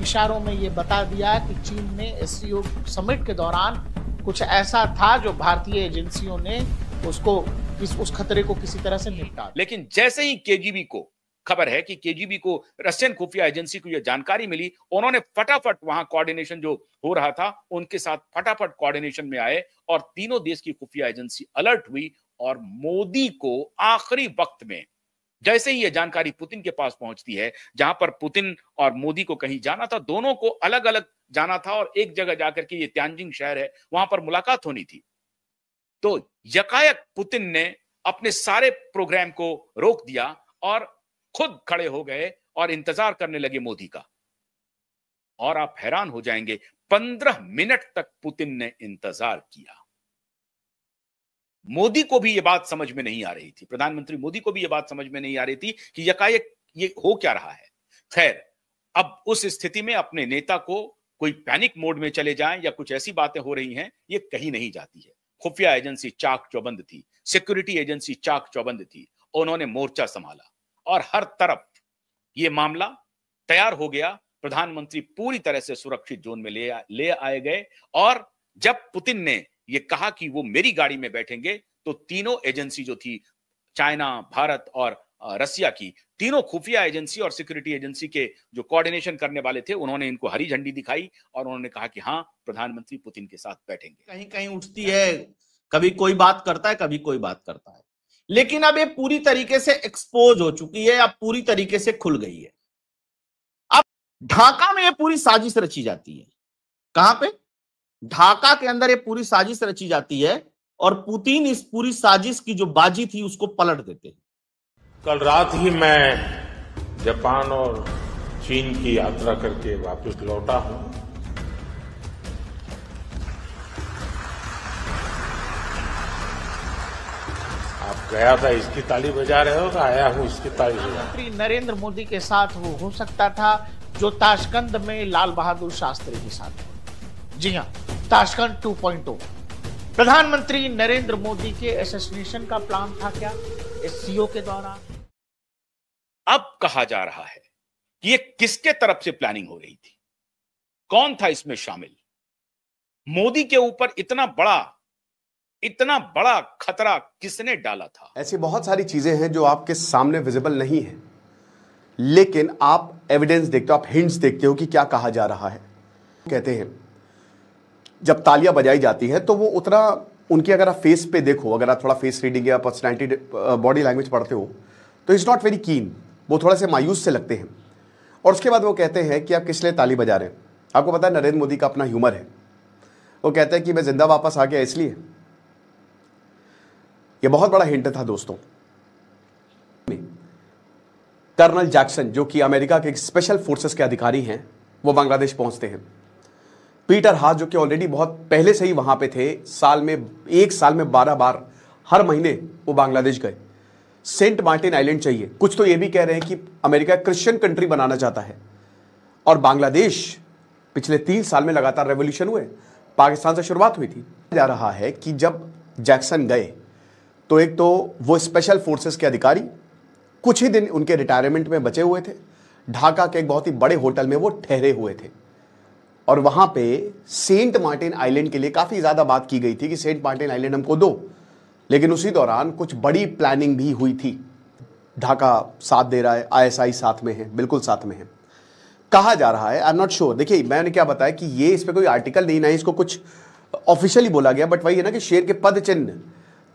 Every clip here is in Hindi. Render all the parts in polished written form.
इशारों में ये बता दिया कि चीन ने एससीओ समिट के दौरान कुछ ऐसा था जो भारतीय एजेंसियों ने उस खतरे को किसी तरह से निपटा। लेकिन जैसे ही केजीबी को खबर है कि केजीबी को रशियन खुफिया एजेंसी को यह जानकारी मिली, उन्होंने फटाफट वहां कोऑर्डिनेशन जो हो रहा था उनके साथ फटाफट कोऑर्डिनेशन में आए और तीनों देश की खुफिया एजेंसी अलर्ट हुई और मोदी को आखिरी वक्त में जैसे ही यह जानकारी पुतिन के पास पहुंचती है, जहां पर पुतिन और मोदी को कहीं जाना था, दोनों को अलग अलग जाना था और एक जगह जाकर के, ये त्यांजिंग शहर है, वहां पर मुलाकात होनी थी, तो यकायक पुतिन ने अपने सारे प्रोग्राम को रोक दिया और खुद खड़े हो गए और इंतजार करने लगे मोदी का। और आप हैरान हो जाएंगे, 15 मिनट तक पुतिन ने इंतजार किया। मोदी को भी यह बात समझ में नहीं आ रही थी, प्रधानमंत्री मोदी को भी यह बात समझ में नहीं आ रही थी कि यकायक ये हो क्या रहा है। खैर, अब उस स्थिति में अपने नेता को कोई पैनिक मोड में चले जाएं या कुछ ऐसी बातें हो रही हैं, ये कहीं नहीं जाती है। खुफिया एजेंसी चाक चौबंद थी, सिक्योरिटी एजेंसी चाक चौबंद थी, उन्होंने मोर्चा संभाला और हर तरफ यह मामला तैयार हो गया। प्रधानमंत्री पूरी तरह से सुरक्षित जोन में ले आए गए और जब पुतिन ने यह कहा कि वो मेरी गाड़ी में बैठेंगे, तो तीनों एजेंसी जो थी, चाइना, भारत और रसिया की, तीनों खुफिया एजेंसी और सिक्योरिटी एजेंसी के जो कोऑर्डिनेशन करने वाले थे, उन्होंने इनको हरी झंडी दिखाई और उन्होंने कहा कि हां, प्रधानमंत्री पुतिन के साथ बैठेंगे। कहीं कहीं उठती है, कभी कोई बात करता है, कभी कोई बात करता है, लेकिन अब ये पूरी तरीके से एक्सपोज हो चुकी है, अब पूरी तरीके से खुल गई है। अब ढाका में ये पूरी साजिश रची जाती है। कहां पे? ढाका के अंदर ये पूरी साजिश रची जाती है और पुतिन इस पूरी साजिश की जो बाजी थी उसको पलट देते हैं। कल रात ही मैं जापान और चीन की यात्रा करके वापस लौटा हूं। आप गया था इसकी ताली बजा रहे हो, तो आया हूं इसकी ताली बजा। प्रधानमंत्री नरेंद्र मोदी के साथ वो हो सकता था जो ताशकंद में लाल बहादुर शास्त्री के साथ। जी हां, ताशकंद 2.0। प्रधानमंत्री नरेंद्र मोदी के असैसिनेशन का प्लान था क्या एससीओ के दौरान? अब कहा जा रहा है कि ये किसके तरफ से प्लानिंग हो रही थी, कौन था इसमें शामिल। मोदी के ऊपर इतना बड़ा खतरा किसने डाला था? ऐसी बहुत सारी चीजें हैं जो आपके सामने विजिबल नहीं है, लेकिन आप एविडेंस देखते हो, आप हिंट्स देखते हो कि क्या कहा जा रहा है। कहते हैं जब तालियां बजाई जाती है तो वो उतना उनकी, अगर आप फेस पे देखो, अगर आप थोड़ा फेस रीडिंग या पर्सनैलिटी बॉडी लैंग्वेज पढ़ते हो, तो इट्स नॉट वेरी कीन, वो थोड़ा से मायूस से लगते हैं। और उसके बाद वो कहते हैं कि आप किस लिए ताली बजा रहे हैं। आपको पता है नरेंद्र मोदी का अपना ह्यूमर है, वो कहते हैं कि मैं जिंदा वापस आ गया इसलिए। ये बहुत बड़ा हिंट था दोस्तों। कर्नल जैक्सन जो कि अमेरिका के स्पेशल फोर्सेस के अधिकारी हैं, वो बांग्लादेश पहुंचते हैं। पीटर हास जो कि ऑलरेडी बहुत पहले से ही वहां पे थे, एक साल में 12 बार हर महीने वो बांग्लादेश गए। सेंट मार्टिन आइलैंड चाहिए, कुछ तो ये भी कह रहे हैं कि अमेरिका क्रिश्चियन कंट्री बनाना चाहता है। और बांग्लादेश पिछले 3 साल में लगातार रेवोल्यूशन हुए, पाकिस्तान से शुरुआत हुई थी। जा रहा है कि जब जैक्सन गए तो एक तो वो स्पेशल फोर्सेस के अधिकारी कुछ ही दिन उनके रिटायरमेंट में बचे हुए थे, ढाका के एक बहुत ही बड़े होटल में वो ठहरे हुए थे और वहां पे सेंट मार्टिन आइलैंड के लिए काफी ज्यादा बात की गई थी कि सेंट मार्टिन आइलैंड हमको दो। लेकिन उसी दौरान कुछ बड़ी प्लानिंग भी हुई थी। ढाका साथ दे रहा है, आईएसआई साथ में है, बिल्कुल साथ में है, कहा जा रहा है। I am not sure. देखिए, मैंने क्या बताया कि ये इस पे कोई आर्टिकल नहीं ना, इसको कुछ ऑफिशियली बोला गया, बट वही है ना कि शेर के पद चिन्ह,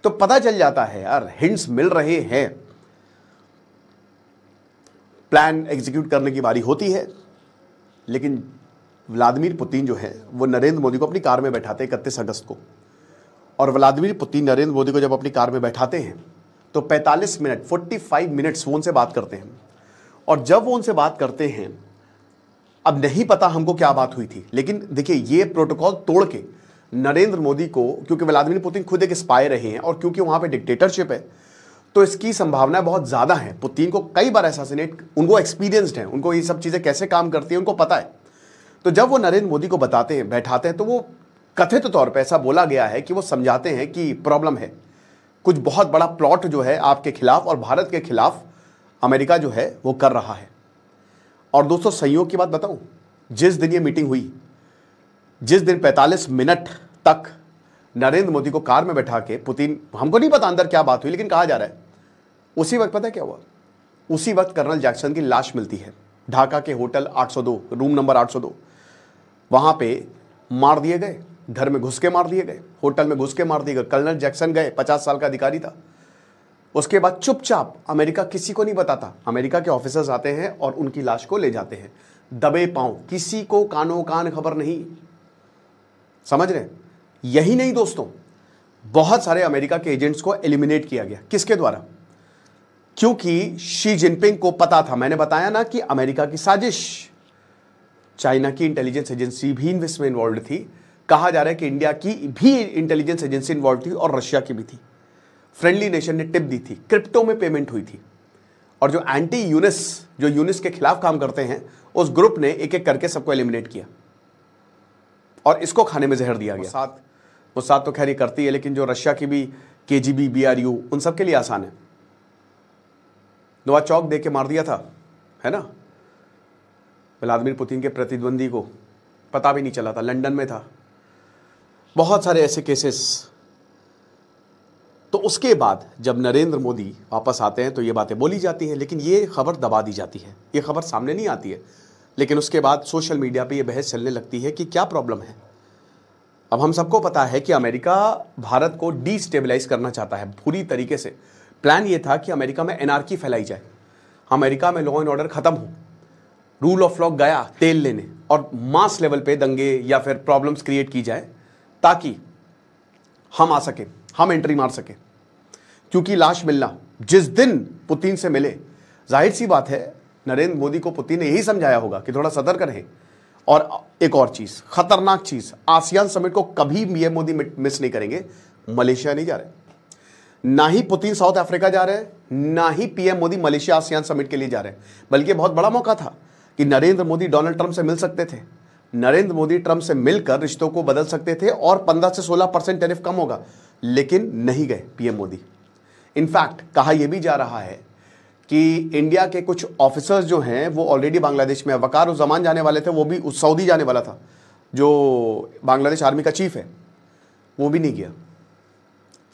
तो पता चल जाता है यार, हिंट्स मिल रहे हैं। प्लान एग्जीक्यूट करने की बारी होती है, लेकिन व्लादिमीर पुतिन जो है वो नरेंद्र मोदी को अपनी कार में बैठाते हैं 31 अगस्त को। और व्लादिमीर पुतिन नरेंद्र मोदी को जब अपनी कार में बैठाते हैं तो 45 मिनट्स वो उनसे बात करते हैं। और जब वो उनसे बात करते हैं, अब नहीं पता हमको क्या बात हुई थी, लेकिन देखिए ये प्रोटोकॉल तोड़ के नरेंद्र मोदी को, क्योंकि व्लादिमीर पुतिन खुद एक स्पाई रहे हैं और क्योंकि वहां पे डिक्टेटरशिप है, तो इसकी संभावना बहुत ज्यादा है। पुतिन को कई बार असैसिनेट, उनको एक्सपीरियंस्ड है, उनको ये सब चीजें कैसे काम करती है उनको पता है। तो जब वो नरेंद्र मोदी को बताते हैं, बैठाते हैं, तो वो कथित तौर पे ऐसा बोला गया है कि वो समझाते हैं कि प्रॉब्लम है, कुछ बहुत बड़ा प्लॉट जो है आपके खिलाफ और भारत के खिलाफ अमेरिका जो है वो कर रहा है। और दोस्तों संयोग की बात बताऊं, जिस दिन ये मीटिंग हुई, जिस दिन 45 मिनट तक नरेंद्र मोदी को कार में बैठा के पुतिन, हमको नहीं पता अंदर क्या बात हुई, लेकिन कहा जा रहा है उसी वक्त पता है क्या हुआ, उसी वक्त कर्नल जैक्सन की लाश मिलती है ढाका के होटल 802, रूम नंबर 802। वहां पे मार दिए गए, घर में घुस के मार दिए गए, होटल में घुस के मार दिए गए। कर्नल जैक्सन गए, 50 साल का अधिकारी था। उसके बाद चुपचाप, अमेरिका किसी को नहीं बताता, अमेरिका के ऑफिसर्स आते हैं और उनकी लाश को ले जाते हैं दबे पांव, किसी को कानो कान खबर नहीं। समझ रहे? यही नहीं दोस्तों, बहुत सारे अमेरिका के एजेंट्स को एलिमिनेट किया गया। किसके द्वारा? क्योंकि शी जिनपिंग को पता था, मैंने बताया ना कि अमेरिका की साजिश, चाइना की इंटेलिजेंस एजेंसी भी इसमें इन्वॉल्व थी। कहा जा रहा है कि इंडिया की भी इंटेलिजेंस एजेंसी इन्वॉल्व थी और रशिया की भी थी। फ्रेंडली नेशन ने टिप दी थी, क्रिप्टो में पेमेंट हुई थी। और जो एंटी यूनिस, जो यूनिस के खिलाफ काम करते हैं, उस ग्रुप ने एक एक करके सबको एलिमिनेट किया और इसको खाने में जहर दिया गया। वो साथ तो खैर ही करती है, लेकिन जो रशिया की भी KGB, BRU, उन सब के लिए आसान है। नोवाचौक दे के मार दिया था, है ना, व्लादिमीर पुतिन के प्रतिद्वंदी को, पता भी नहीं चला था, लंदन में था। बहुत सारे ऐसे केसेस। तो उसके बाद जब नरेंद्र मोदी वापस आते हैं तो ये बातें बोली जाती हैं, लेकिन ये खबर दबा दी जाती है, ये खबर सामने नहीं आती है। लेकिन उसके बाद सोशल मीडिया पे ये बहस चलने लगती है कि क्या प्रॉब्लम है। अब हम सबको पता है कि अमेरिका भारत को डिस्टेबलाइज करना चाहता है पूरी तरीके से। प्लान ये था कि अमेरिका में एनार्की फैलाई जाए, अमेरिका में लॉ एंड ऑर्डर खत्म हो, रूल ऑफ लॉ गया तेल लेने, और मास लेवल पे दंगे या फिर प्रॉब्लम्स क्रिएट की जाए ताकि हम आ सके, हम एंट्री मार सके। क्योंकि लाश मिलना, जिस दिन पुतिन से मिले, जाहिर सी बात है नरेंद्र मोदी को पुतिन ने यही समझाया होगा कि थोड़ा सतर्क रहें। और एक और चीज, खतरनाक चीज, आसियान समिट को कभी पीएम मोदी मिस नहीं करेंगे। मलेशिया नहीं जा रहे, ना ही पुतिन साउथ अफ्रीका जा रहे हैं, ना ही PM Modi Malaysia ASEAN summit के लिए जा रहे हैं। बल्कि बहुत बड़ा मौका था कि नरेंद्र मोदी डोनाल्ड ट्रंप से मिल सकते थे, नरेंद्र मोदी ट्रंप से मिलकर रिश्तों को बदल सकते थे और 15 से 16% टैरिफ कम होगा, लेकिन नहीं गए पीएम मोदी। इनफैक्ट कहा यह भी जा रहा है कि इंडिया के कुछ ऑफिसर्स जो हैं वो ऑलरेडी बांग्लादेश में, वकार उज़्ज़मान जाने वाले थे, वो भी सऊदी जाने वाला था, जो बांग्लादेश आर्मी का चीफ है, वो भी नहीं गया।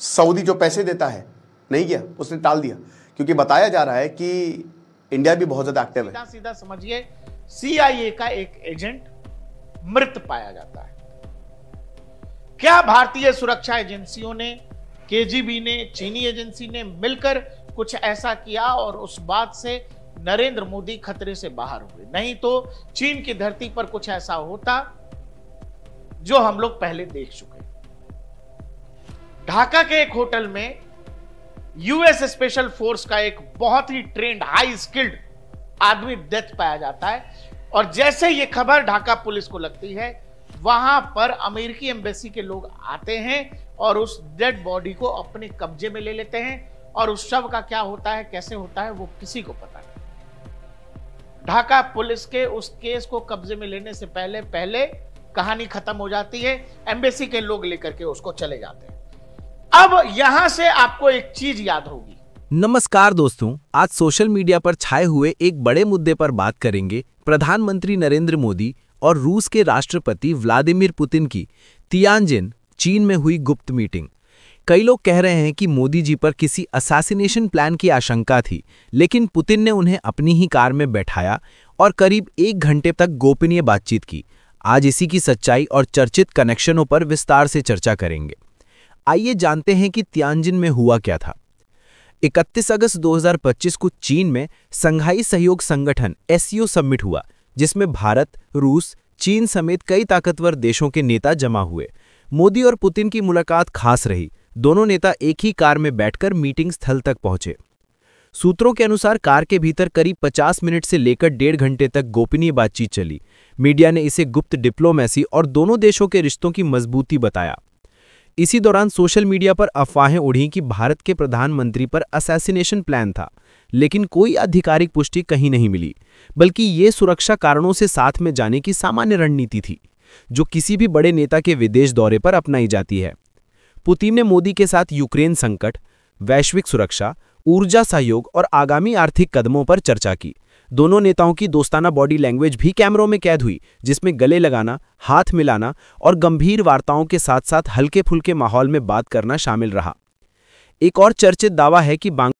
सऊदी जो पैसे देता है नहीं गया, उसने टाल दिया, क्योंकि बताया जा रहा है कि इंडिया भी बहुत ज्यादा एक्टिव है। सीधा समझिए, CIA का एक एजेंट मृत पाया जाता है। क्या भारतीय सुरक्षा एजेंसियों ने, KGB ने, चीनी एजेंसी ने मिलकर कुछ ऐसा किया और उस बात से नरेंद्र मोदी खतरे से बाहर हुए? नहीं तो चीन की धरती पर कुछ ऐसा होता जो हम लोग पहले देख चुके। ढाका के एक होटल में US स्पेशल फोर्स का एक बहुत ही ट्रेंड, हाई स्किल्ड आदमी डेथ पाया जाता है। और जैसे ये खबर ढाका पुलिस को लगती है, वहां पर अमेरिकी एम्बेसी के लोग आते हैं और उस डेड बॉडी को अपने कब्जे में ले लेते हैं। और उस शव का क्या होता है, कैसे होता है, वो किसी को पता नहीं। ढाका पुलिस के उस केस को कब्जे में लेने से पहले पहले कहानी खत्म हो जाती है, एम्बेसी के लोग लेकर के उसको चले जाते हैं। अब यहां से आपको एक चीज याद होगी। नमस्कार दोस्तों, आज सोशल मीडिया पर छाए हुए एक बड़े मुद्दे पर बात करेंगे। प्रधानमंत्री नरेंद्र मोदी और रूस के राष्ट्रपति व्लादिमीर पुतिन की तियानजिन, चीन में हुई गुप्त मीटिंग। कई लोग कह रहे हैं कि मोदी जी पर किसी असैसिनेशन प्लान की आशंका थी, लेकिन पुतिन ने उन्हें अपनी ही कार में बैठाया और करीब 1 घंटे तक गोपनीय बातचीत की। आज इसी की सच्चाई और चर्चित कनेक्शनों पर विस्तार से चर्चा करेंगे। आइए जानते हैं कि तियानजिन में हुआ क्या था। 31 अगस्त 2025 को चीन में संघाई सहयोग संगठन SCO समिट हुआ, जिसमें भारत, रूस, चीन समेत कई ताकतवर देशों के नेता जमा हुए। मोदी और पुतिन की मुलाकात खास रही। दोनों नेता एक ही कार में बैठकर मीटिंग स्थल तक पहुंचे। सूत्रों के अनुसार कार के भीतर करीब 50 मिनट से लेकर 1.5 घंटे तक गोपनीय बातचीत चली। मीडिया ने इसे गुप्त डिप्लोमेसी और दोनों देशों के रिश्तों की मजबूती बताया। इसी दौरान सोशल मीडिया पर अफवाहें उड़ी कि भारत के प्रधानमंत्री पर असैसिनेशन प्लान था, लेकिन कोई आधिकारिक पुष्टि कहीं नहीं मिली, बल्कि ये सुरक्षा कारणों से साथ में जाने की सामान्य रणनीति थी, जो किसी भी बड़े नेता के विदेश दौरे पर अपनाई जाती है। पुतिन ने मोदी के साथ यूक्रेन संकट, वैश्विक सुरक्षा, ऊर्जा सहयोग और आगामी आर्थिक कदमों पर चर्चा की। दोनों नेताओं की दोस्ताना बॉडी लैंग्वेज भी कैमरों में कैद हुई, जिसमें गले लगाना, हाथ मिलाना और गंभीर वार्ताओं के साथ साथ हल्के फुल्के माहौल में बात करना शामिल रहा। एक और चर्चित दावा है कि